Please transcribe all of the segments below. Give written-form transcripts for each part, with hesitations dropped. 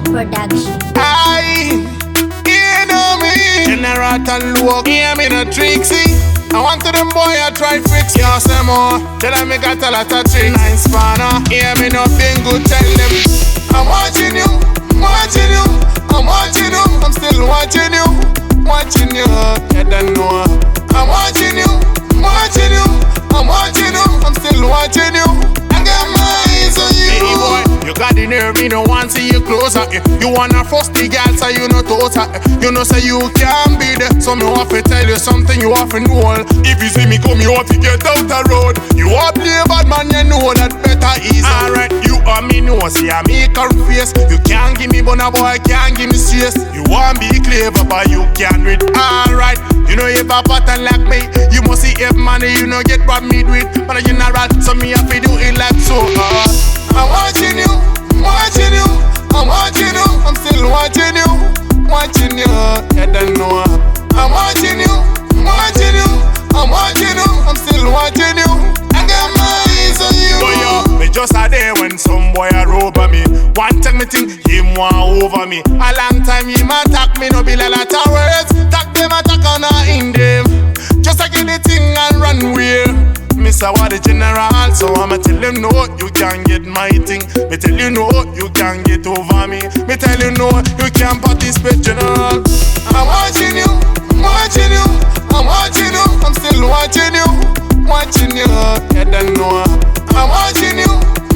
Production. Aye, you know me. General and look, hear me no tricksy. I want to them boy I try fix you some more. Tell them me got a lot of tricks. Nine spanner, hear me nothing good. Tell them I'm watching you, watching you, I'm watching you. I'm still watching you, watching you. You don't know. I'm watching you, watching you, I'm watching you. I'm still watching you. I got my eyes on you. Hey boy, you got the nerve, me no want see you closer. You wanna first the girl, so you know total. You know say you can't be there, so me want to tell you something you have to know. If you see me come, you have to get out the road. You are play bad man, you know that better is alright. You and me know, see I make a face. You can't give me bona boy, can't give me stress. You want be clever, but you can't read alright. You know if a pattern like me, you must see if money, you know get what me do it. But you not right, so me have to do it like so hard. I'm watching you, watching you, I'm watching you, I'm still watching you, watching you, you don't know. I'm watching you, watching you, I'm watching you, I'm still watching you. I got my eyes on you. Boy, yo, me just a day when some boy a over me. One time me think him want over me. A long time him attack me, no be a lot of words. Talk them attack on her in them. Just a get the thing and run away. Miss what the general, so I'ma tell him no, you can't get my thing. Me tell you no, you can't get over me. Me tell you no, you can't participate, general. I'm watching you, watching you, I'm watching you, I'm still watching you, watching you, you don't know. I'm watching you,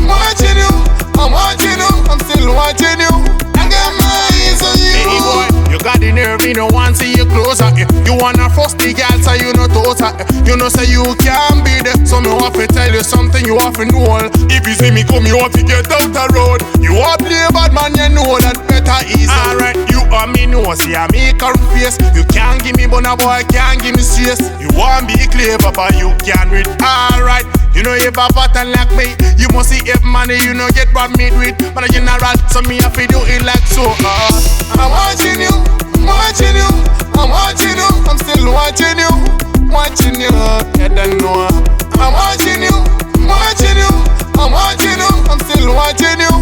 watching you, I'm watching you, I'm still watching you. I got my eyes on you. Hey boy, you got the nerve, me no want see you closer. You wanna first the girl, so you know total. You know say you can't be there, so me want to tell you something you have to know. If you see me come, you have to get out the road. You want play bad man, you know that better is alright. You and me know, see I make a face. You can't give me bona boy, can't give me stress. You want be clever, but you can't read alright. You know if a pattern like me, you must see if money, you know get what me do it. But you not right, so me have to do it like so hard. I'm watching you, watching you, I'm watching you, I'm still watching you, watching you, you don't know. I'm watching you, watching you, I'm watching you, I'm still watching you.